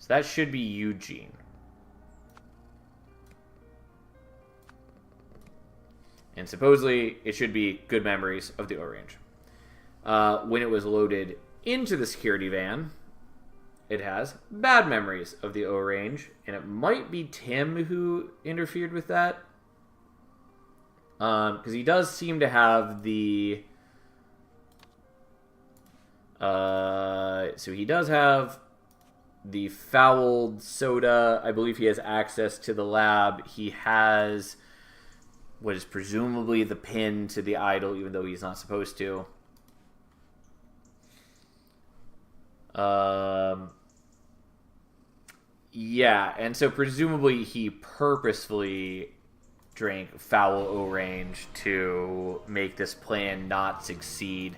that should be Eugene. And supposedly, it should be good memories of the O-Range. When it was loaded into the security van, it has bad memories of the O-Range. And it might be Tim who interfered with that. Because he does seem to have the... so he does have the fouled soda. I believe he has access to the lab. He has what is presumably the pin to the idol, even though he's not supposed to. Yeah, and so presumably he purposefully drank foul O-Range to make this plan not succeed,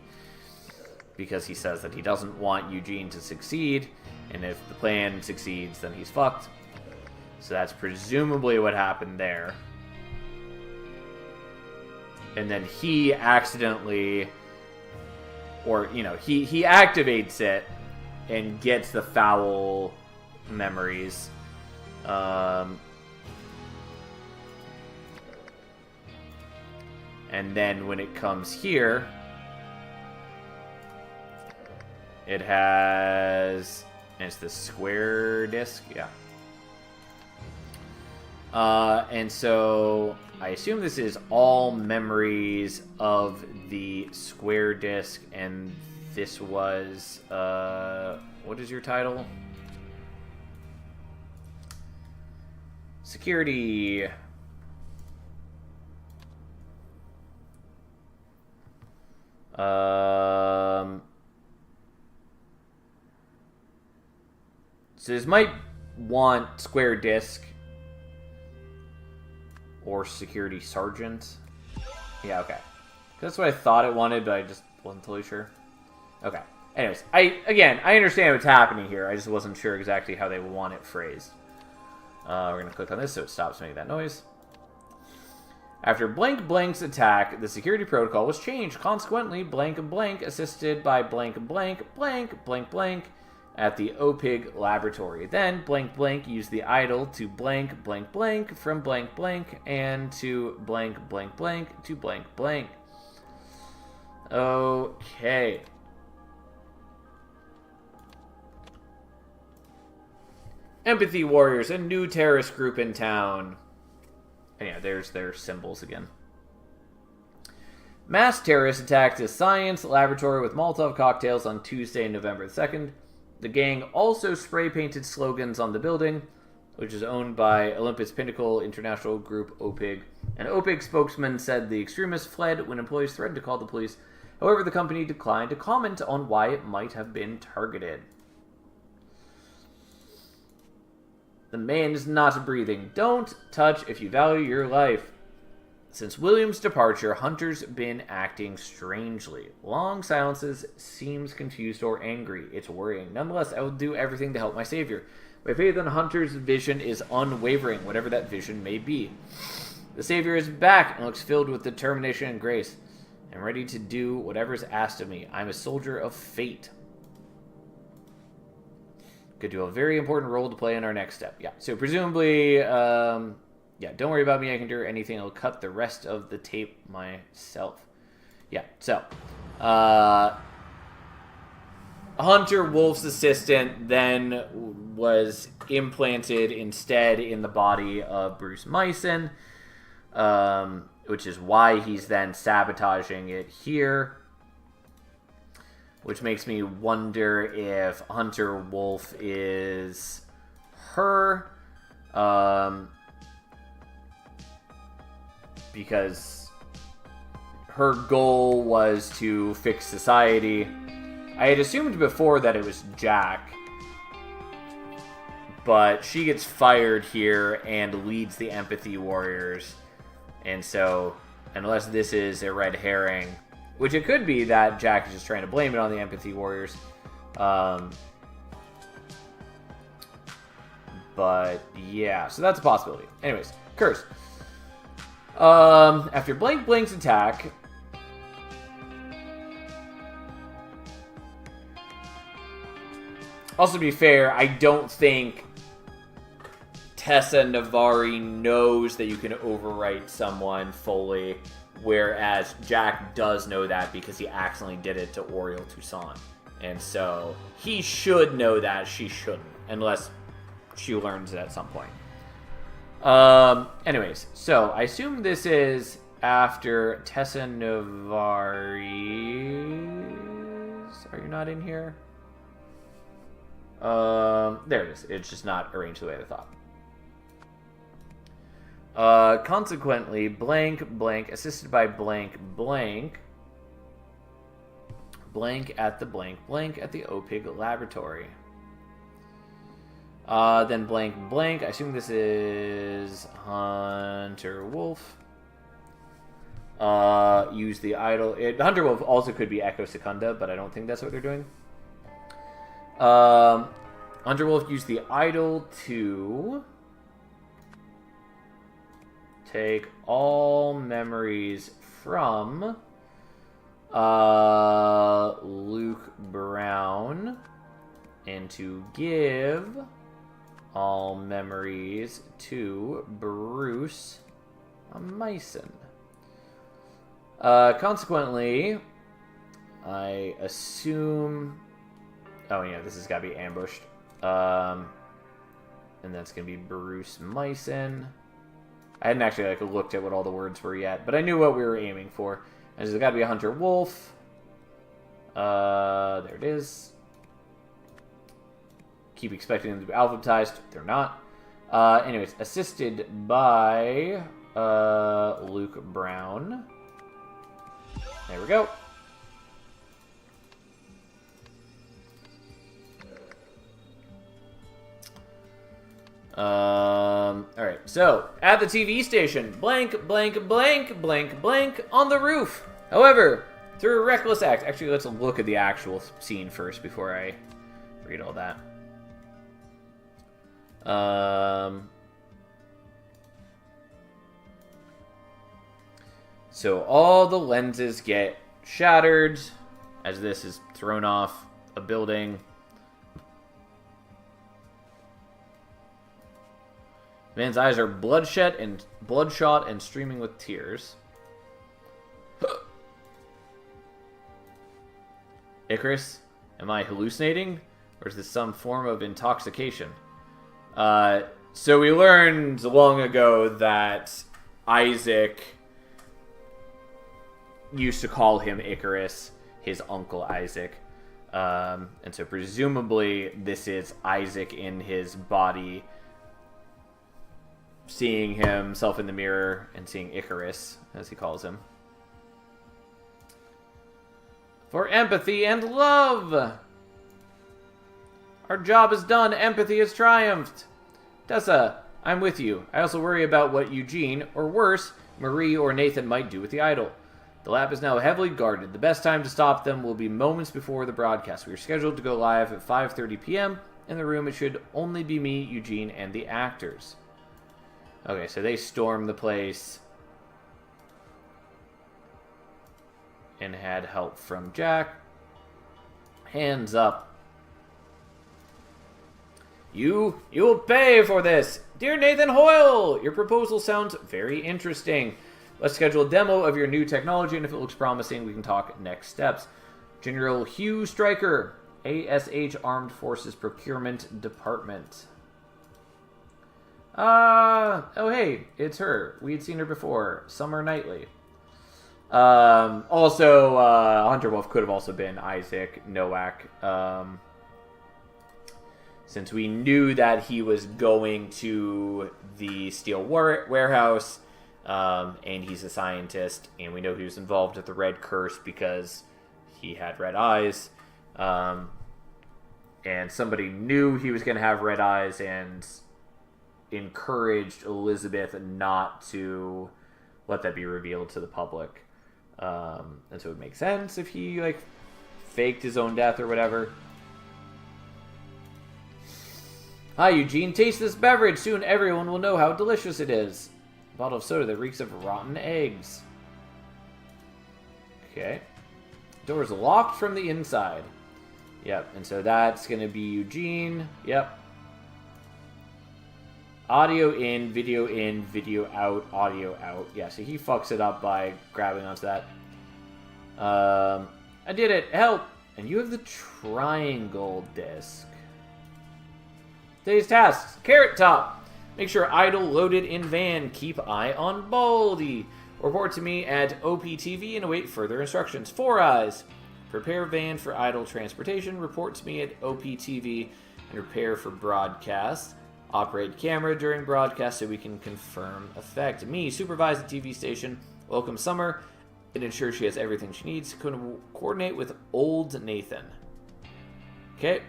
because he says that he doesn't want Eugene to succeed, and if the plan succeeds, then he's fucked. So that's presumably what happened there. And then he accidentally, or, you know, he activates it and gets the foul memories. And then when it comes here, it has... And it's the square disc? Yeah. And so I assume this is all memories of the square disc, and this was... what is your title? Security... So this might want square disc or security sergeant. Yeah, okay. That's what I thought it wanted, but I just wasn't totally sure. Okay. Anyways, I understand what's happening here. I just wasn't sure exactly how they want it phrased. We're going to click on this so it stops making that noise. After Blank Blank's attack, the security protocol was changed. Consequently, Blank Blank, assisted by Blank Blank, Blank Blank Blank, at the OPIG laboratory. Then, Blank Blank used the idol to blank blank blank from blank blank and to blank blank blank to blank blank. Okay. Empathy Warriors, a new terrorist group in town. And yeah, there's their symbols again. Mass terrorists attacked a science laboratory with Molotov cocktails on Tuesday, November 2nd. The gang also spray-painted slogans on the building, which is owned by Olympus Pinnacle International Group, OPIG. An OPIG spokesman said the extremists fled when employees threatened to call the police. However, the company declined to comment on why it might have been targeted. The man is not breathing. Don't touch if you value your life. Since William's departure, Hunter's been acting strangely. Long silences, seems confused or angry. It's worrying. Nonetheless, I will do everything to help my savior. My faith in Hunter's vision is unwavering, whatever that vision may be. The savior is back and looks filled with determination and grace. I'm ready to do whatever is asked of me. I'm a soldier of fate. Could do a very important role to play in our next step. Yeah, so presumably... yeah, don't worry about me. I can do anything. I'll cut the rest of the tape myself. Yeah, so. Hunter Wolf's assistant then was implanted instead in the body of Bruce Myson, which is why he's then sabotaging it here. Which makes me wonder if Hunter Wolf is her. Because her goal was to fix society. I had assumed before that it was Jack, but she gets fired here and leads the Empathy Warriors, and so unless this is a red herring, which it could be that Jack is just trying to blame it on the Empathy Warriors, but yeah, so that's a possibility. Anyways, Curse. After Blank Blank's attack, Also, to be fair, I don't think Tessa Navari knows that you can overwrite someone fully, whereas Jack does know that because he accidentally did it to Oriole Toussaint. And so he should know that, she shouldn't, unless she learns it at some point. Anyways, so I assume this is after Tessa Navari's... Are you not in here? There it is. It's just not arranged the way I thought. Consequently, blank, blank, assisted by blank, blank, blank at the blank, blank at the OPIG laboratory. Then blank, blank. I assume this is Hunter Wolf. Use the idol. Hunter Wolf also could be Echo Secunda, but I don't think that's what they're doing. Hunter Wolf used the idol to take all memories from Luke Brown and to give all memories to Bruce Myson. Consequently, I assume... Oh, yeah, this has got to be ambushed. And that's going to be Bruce Myson. I hadn't actually looked at what all the words were yet, but I knew what we were aiming for. And there's got to be a Hunter Wolf. There it is. Keep expecting them to be alphabetized. They're not. Anyways, assisted by Luke Brown. There we go. Alright, so, at the TV station, blank, blank, blank, blank, blank, on the roof. However, through a reckless act, actually, let's look at the actual scene first before I read all that. So all the lenses get shattered as this is thrown off a building. Man's eyes are bloodshot and streaming with tears. Icarus, am I hallucinating? Or is this some form of intoxication? So we learned long ago that Isaac used to call him Icarus, his uncle Isaac. And so presumably this is Isaac in his body, seeing himself in the mirror and seeing Icarus, as he calls him. For empathy and love! Our job is done. Empathy has triumphed. Tessa, I'm with you. I also worry about what Eugene, or worse, Marie or Nathan might do with the idol. The lab is now heavily guarded. The best time to stop them will be moments before the broadcast. We are scheduled to go live at 5:30 p.m. In the room, it should only be me, Eugene, and the actors. Okay, so they stormed the place and had help from Jack. Hands up. You'll pay for this. Dear Nathan Hoyle, your proposal sounds very interesting. Let's schedule a demo of your new technology, and if it looks promising, we can talk next steps. General Hugh Stryker, ASH Armed Forces Procurement Department. Oh hey, it's her. We had seen her before. Summer Knightley. Also, Hunter Wolf could have also been Isaac Nowak. Since we knew that he was going to the steel warehouse, and he's a scientist, and we know he was involved with the Red Curse because he had red eyes, and somebody knew he was going to have red eyes and encouraged Elizabeth not to let that be revealed to the public. And so it would make sense if he, faked his own death or whatever. Hi, Eugene. Taste this beverage. Soon everyone will know how delicious it is. A bottle of soda that reeks of rotten eggs. Okay. Door's locked from the inside. Yep, and so that's going to be Eugene. Yep. Audio in, video out, audio out. Yeah, so he fucks it up by grabbing onto that. I did it. Help! And you have the triangle disc. Today's tasks. Carrot Top. Make sure idle loaded in van. Keep eye on Baldy. Report to me at OPTV and await further instructions. Four Eyes. Prepare van for idle transportation. Report to me at OPTV and prepare for broadcast. Operate camera during broadcast so we can confirm effect. Me, supervise the TV station. Welcome Summer and ensure she has everything she needs. Coordinate with Old Nathan. Okay.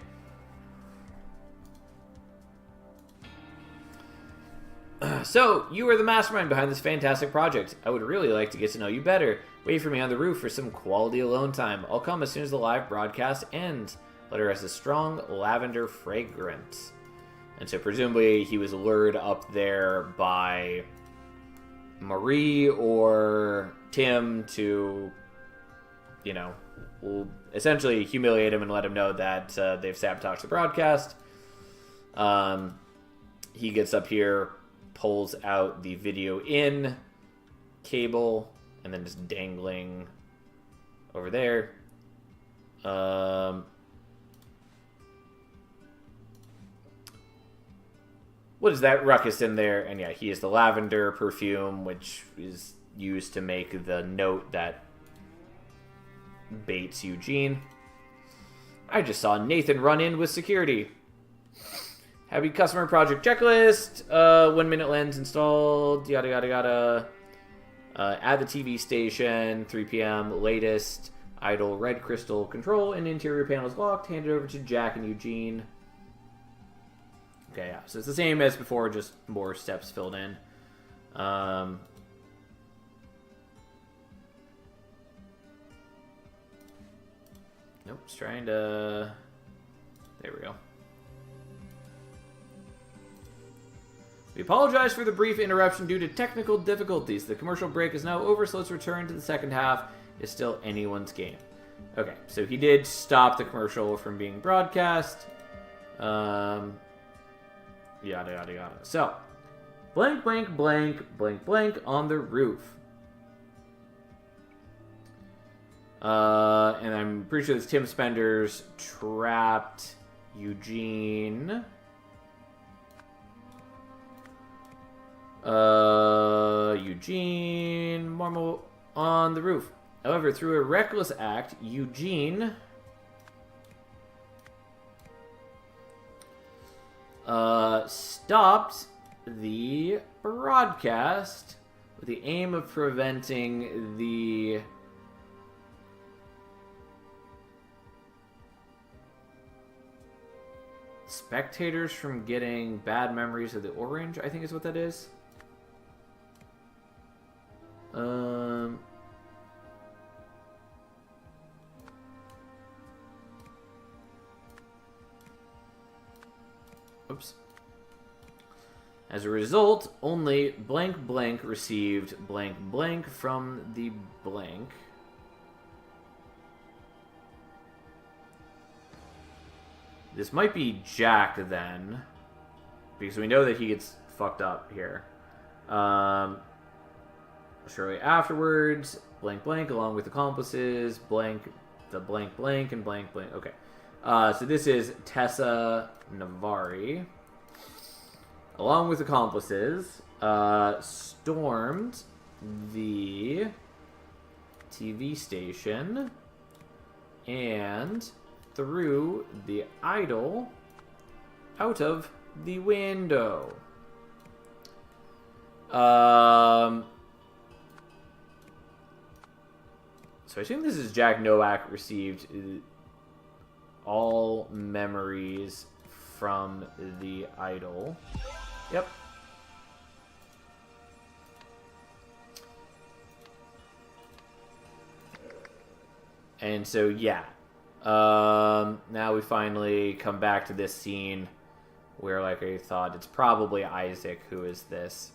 So, you are the mastermind behind this fantastic project. I would really like to get to know you better. Wait for me on the roof for some quality alone time. I'll come as soon as the live broadcast ends. Letter has a strong lavender fragrance. And so presumably he was lured up there by Marie or Tim to, you know, essentially humiliate him and let him know that they've sabotaged the broadcast. He gets up here, pulls out the video in cable, and then just dangling over there. What is that ruckus in there? And yeah, he is the lavender perfume, which is used to make the note that baits Eugene. I just saw Nathan run in with security. Happy customer project checklist. 1 minute lens installed. Yada, yada, yada. Add the TV station. 3 p.m. Latest. Idle red crystal control and interior panels locked. Handed over to Jack and Eugene. Okay, yeah. So it's the same as before, just more steps filled in. Nope, just trying to... There we go. We apologize for the brief interruption due to technical difficulties. The commercial break is now over, so let's return to the second half. It's still anyone's game. Okay, so he did stop the commercial from being broadcast. Yada, yada, yada. So, blank, blank, blank, blank, blank on the roof. And I'm pretty sure this Tim Spender's trapped Eugene. Eugene Marmol on the roof. However, through a reckless act, Eugene stopped the broadcast with the aim of preventing the spectators from getting bad memories of the orange, I think is what that is. Oops. As a result, only blank blank received blank blank from the blank. This might be Jack then, because we know that he gets fucked up here. Shortly afterwards, blank blank along with accomplices, blank, the blank blank, and blank blank. Okay. So this is Tessa Navari. Along with accomplices, stormed the TV station and threw the idol out of the window. So I assume this is Jack Nowak received all memories from the idol. Yep. And so, yeah. Now we finally come back to this scene where, like I thought, it's probably Isaac who is this.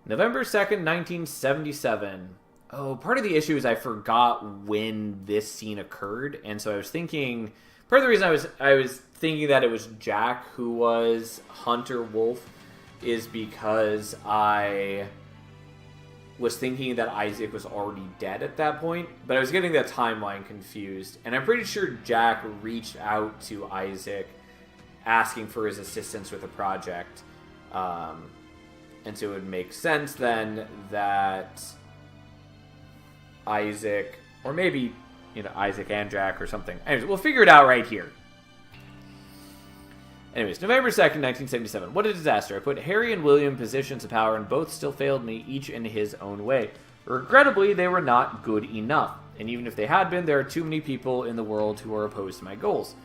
November 2nd, 1977. Oh, part of the issue is I forgot when this scene occurred, and so I was thinking. Part of the reason I was thinking that it was Jack who was Hunter Wolf is because I was thinking that Isaac was already dead at that point, but I was getting the timeline confused, and I'm pretty sure Jack reached out to Isaac asking for his assistance with a project, and so it would make sense then that Isaac, or maybe, Isaac and Jack or something. Anyways, we'll figure it out right here. Anyways, November 2nd, 1977. What a disaster. I put Harry and William in positions of power, and both still failed me, each in his own way. Regrettably, they were not good enough. And even if they had been, there are too many people in the world who are opposed to my goals.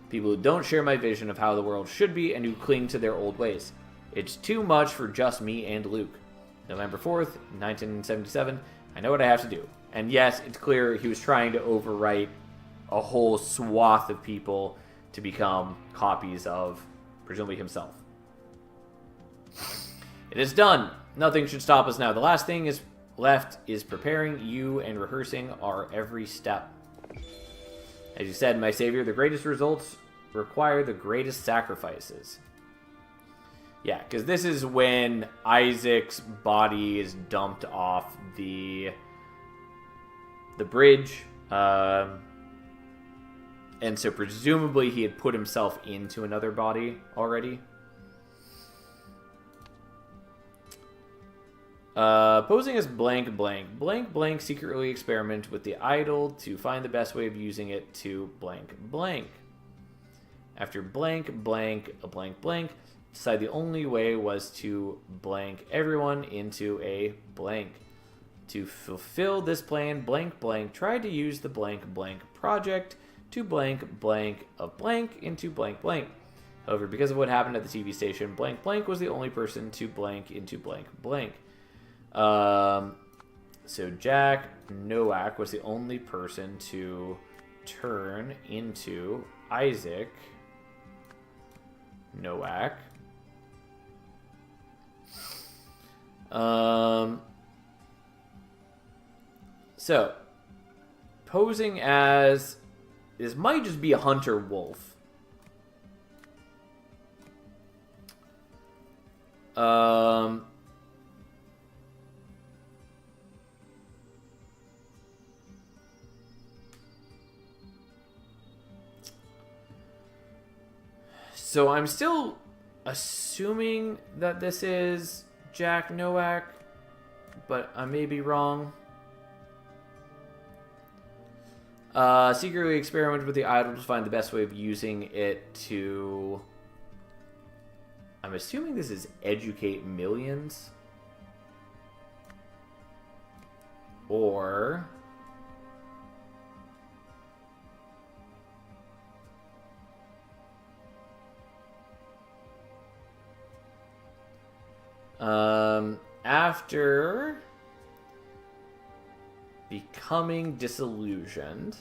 People who don't share my vision of how the world should be and who cling to their old ways. It's too much for just me and Luke. November 4th, 1977. I know what I have to do. And yes, it's clear he was trying to overwrite a whole swath of people to become copies of, presumably, himself. It is done. Nothing should stop us now. The last thing is left is preparing you and rehearsing our every step. As you said, my savior, the greatest results require the greatest sacrifices. Yeah, because this is when Isaac's body is dumped off the bridge. And so presumably he had put himself into another body already. Posing as blank blank. Blank blank secretly experiment with the idol to find the best way of using it to blank blank. After blank blank a blank blank, decide the only way was to blank everyone into a blank. To fulfill this plan, blank blank tried to use the blank blank project to blank blank of blank into blank blank. However, because of what happened at the TV station, blank blank was the only person to blank into blank blank. So Jack Nowak was the only person to turn into Isaac Nowak. So, posing as... This might just be a Hunter Wolf. So I'm still assuming that this is Jack Nowak, but I may be wrong. Secretly experimented with the idol to find the best way of using it to... I'm assuming this is educate millions. Or... after becoming disillusioned,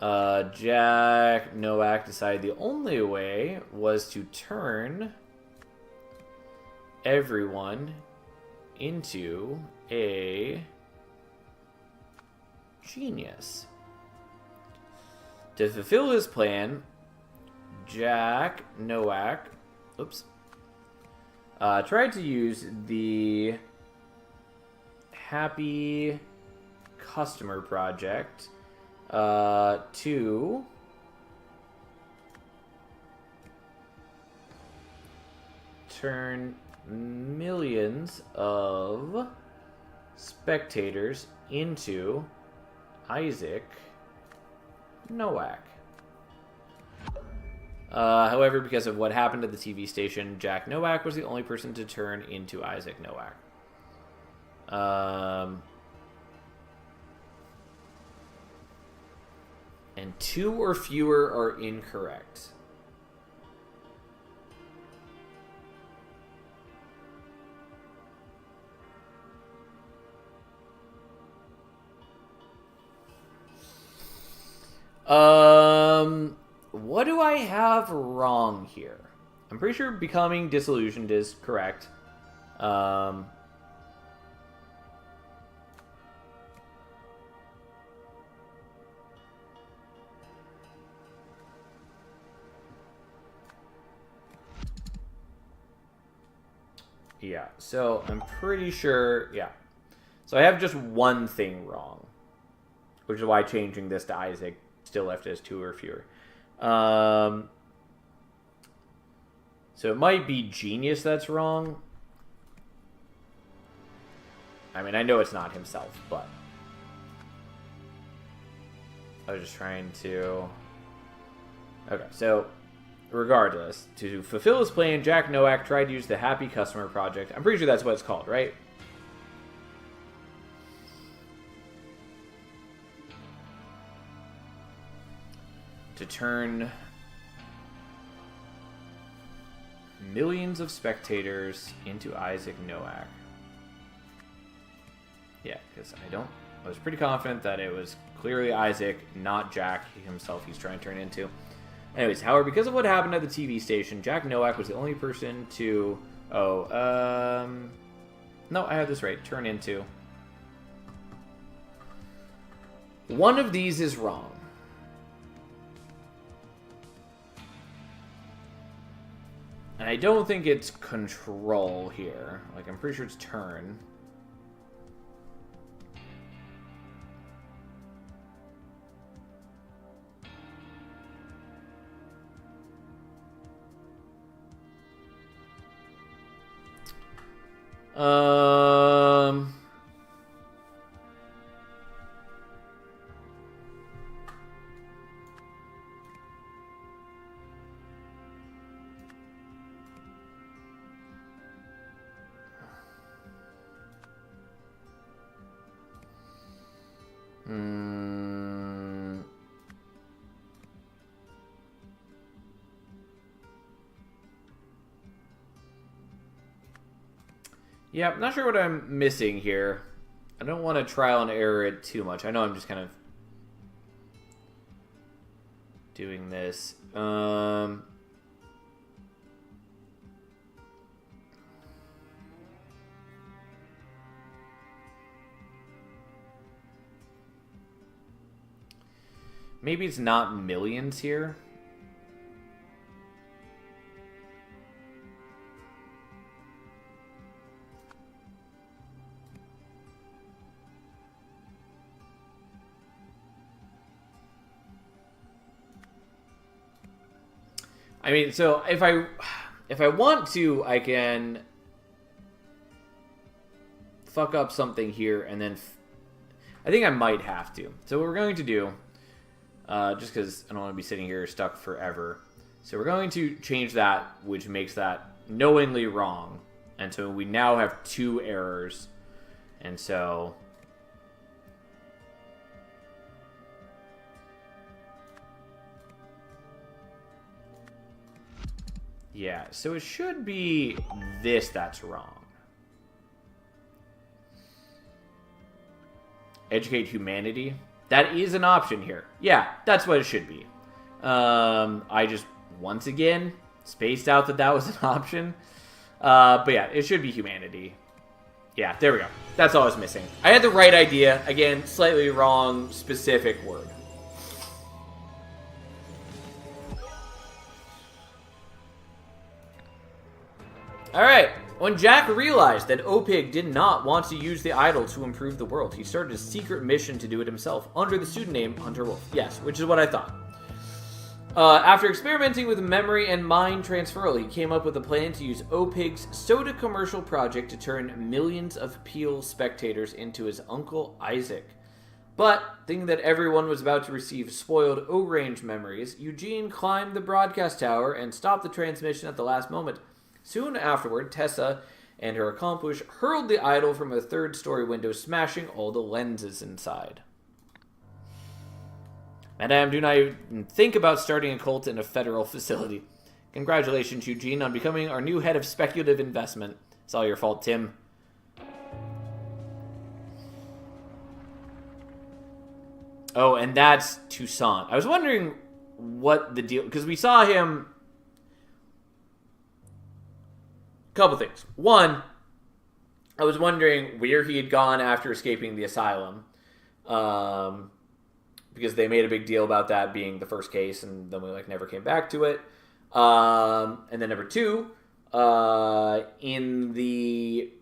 Jack Nowak decided the only way was to turn everyone into a genius. To fulfill his plan, Jack Nowak tried to use the Happy Customer Project to turn millions of spectators into Isaac Nowak. However, because of what happened at the TV station, Jack Nowak was the only person to turn into Isaac Nowak. And 2 or fewer are incorrect. What do I have wrong here? I'm pretty sure becoming disillusioned is correct. Yeah, so I'm pretty sure, yeah. So I have just one thing wrong, which is why changing this to Isaac still left it as 2 or fewer. So it might be Genius that's wrong. I mean, I know it's not himself, but I was just trying to... Okay, so regardless, to fulfill his plan, Jack Nowak tried to use the Happy Customer Project. I'm pretty sure that's what it's called, right? To turn millions of spectators into Isaac Nowak. Yeah, because I was pretty confident that it was clearly Isaac, not Jack himself he's trying to turn into. Anyways, however, because of what happened at the TV station, Jack Nowak was the only person to... no, I had this right. Turn into. One of these is wrong. And I don't think it's control here. Like, I'm pretty sure it's turn. Yeah, I'm not sure what I'm missing here. I don't want to trial and error it too much. I know I'm just kind of doing this. Maybe it's not millions here. I mean, so if I want to, I can fuck up something here, and then I think I might have to. So what we're going to do, just because I don't want to be sitting here stuck forever, so we're going to change that, which makes that knowingly wrong, and so we now have 2 errors, and so... Yeah, so it should be this that's wrong. Educate humanity. That is an option here. Yeah, that's what it should be. I just, once again, spaced out that was an option. But yeah, it should be humanity. Yeah, there we go. That's all I was missing. I had the right idea. Again, slightly wrong specific word. Alright, when Jack realized that Opig did not want to use the idol to improve the world, he started a secret mission to do it himself under the pseudonym Hunter Wolf. Yes, which is what I thought. After experimenting with memory and mind transferal, he came up with a plan to use Opig's soda commercial project to turn millions of Peel spectators into his uncle Isaac. But, thinking that everyone was about to receive spoiled O-range memories, Eugene climbed the broadcast tower and stopped the transmission at the last moment. Soon afterward, Tessa and her accomplice hurled the idol from a 3rd-story window, smashing all the lenses inside. Madame, do not even think about starting a cult in a federal facility. Congratulations, Eugene, on becoming our new head of speculative investment. It's all your fault, Tim. Oh, and that's Toussaint. I was wondering what the deal... Because we saw him... Couple things. One, I was wondering where he had gone after escaping the asylum. Because they made a big deal about that being the first case, and then we never came back to it. And then number 2, in the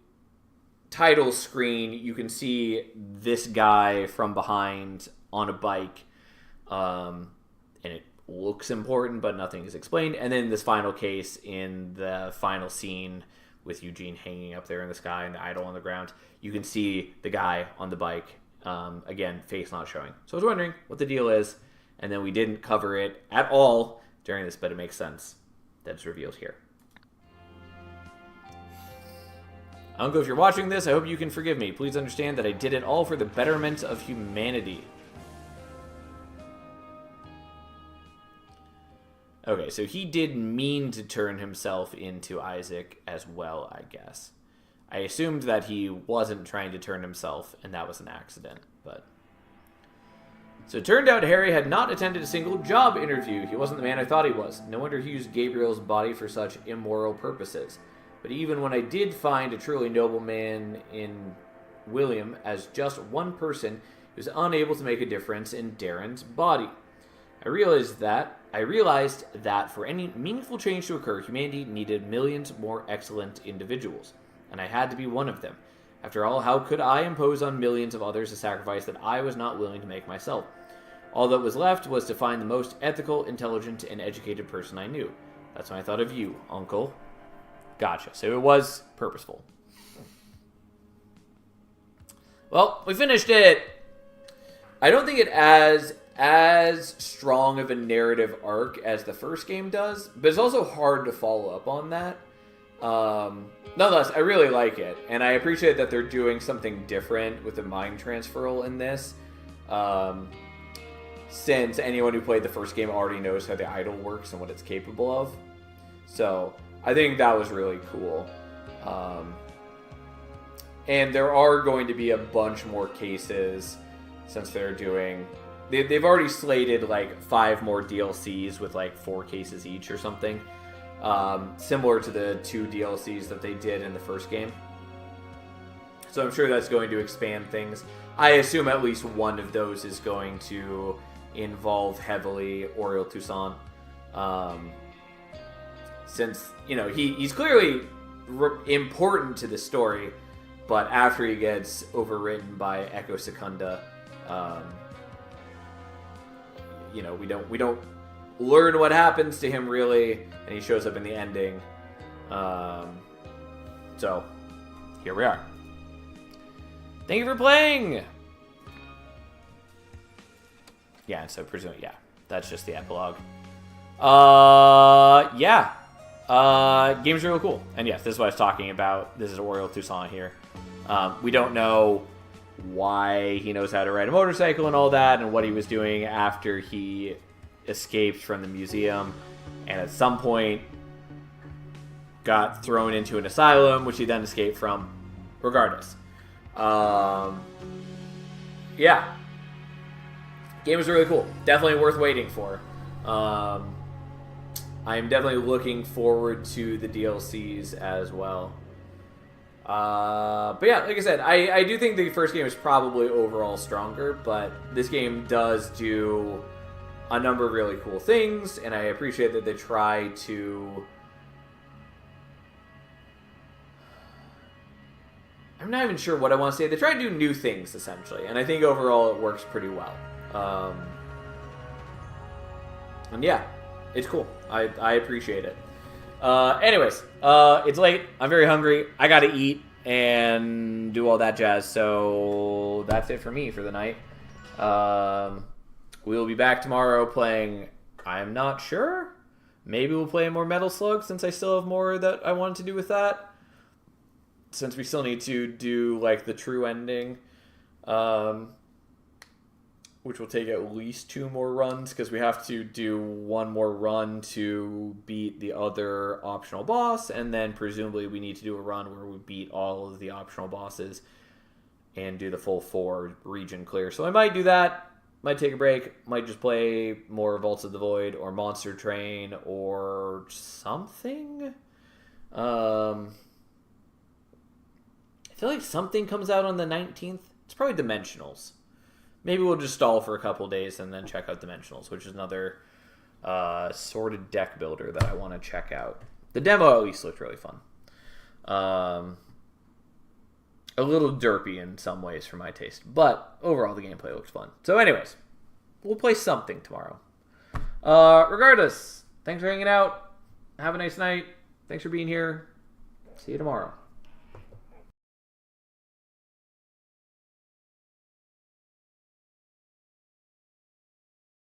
title screen, you can see this guy from behind on a bike, and it looks important, but nothing is explained. And then this final case in the final scene with Eugene hanging up there in the sky and the idol on the ground, you can see the guy on the bike, again, face not showing. So I was wondering what the deal is, and then we didn't cover it at all during this, but it makes sense that it's revealed here. Uncle, if you're watching this, I hope you can forgive me. Please understand that I did it all for the betterment of humanity. Okay, so he did mean to turn himself into Isaac as well, I guess. I assumed that he wasn't trying to turn himself, and that was an accident, but... So it turned out Harry had not attended a single job interview. He wasn't the man I thought he was. No wonder he used Gabriel's body for such immoral purposes. But even when I did find a truly noble man in William as just one person, he was unable to make a difference in Darren's body. I realized that for any meaningful change to occur, humanity needed millions more excellent individuals, and I had to be one of them. After all, how could I impose on millions of others a sacrifice that I was not willing to make myself? All that was left was to find the most ethical, intelligent, and educated person I knew. That's when I thought of you, Uncle. Gotcha. So it was purposeful. Well, we finished it. I don't think it as strong of a narrative arc as the first game does, but it's also hard to follow up on that. Nonetheless, I really like it, and I appreciate that they're doing something different with the mind transferal in this. Since anyone who played the first game already knows how the idol works and what it's capable of. So I think that was really cool. And there are going to be a bunch more cases since they're doing... They've already slated like 5 more DLCs with like 4 cases each or something. Similar to the 2 DLCs that they did in the first game. So I'm sure that's going to expand things. I assume at least one of those is going to involve heavily Oriole Toussaint. Since, you know, he's clearly important to the story, but after he gets overwritten by Echo Secunda, you know, we don't learn what happens to him really, and he shows up in the ending. So here we are. Thank you for playing. Yeah, so presumably, yeah, that's just the epilogue. Yeah. Game's really cool. And yes, this is what I was talking about. This is Oriole Toussaint here. We don't know why he knows how to ride a motorcycle and all that, and what he was doing after he escaped from the museum, and at some point got thrown into an asylum, which he then escaped from. Regardless. Yeah. Game is really cool. Definitely worth waiting for. I'm definitely looking forward to the DLCs as well. But yeah, like I said, I do think the first game is probably overall stronger, but this game does do a number of really cool things, and I appreciate that they try to... I'm not even sure what I want to say. They try to do new things, essentially, and I think overall it works pretty well. And yeah, it's cool. I appreciate it. Anyways, it's late. I'm very hungry. I gotta eat and do all that jazz. So that's it for me for the night. We'll be back tomorrow playing, I'm not sure. Maybe we'll play more Metal Slug since I still have more that I wanted to do with that. Since we still need to do like the true ending. Which will take at least 2 more runs, because we have to do 1 more run to beat the other optional boss, and then presumably we need to do a run where we beat all of the optional bosses and do the full 4 region clear. So I might do that, might take a break, might just play more Vaults of the Void, or Monster Train, or something. I feel like something comes out on the 19th. It's probably Dimensionals. Maybe we'll just stall for a couple days and then check out Dimensionals, which is another sorted deck builder that I want to check out. The demo at least looked really fun. A little derpy in some ways for my taste, but overall the gameplay looks fun. So anyways, we'll play something tomorrow. Regardless, thanks for hanging out. Have a nice night. Thanks for being here. See you tomorrow.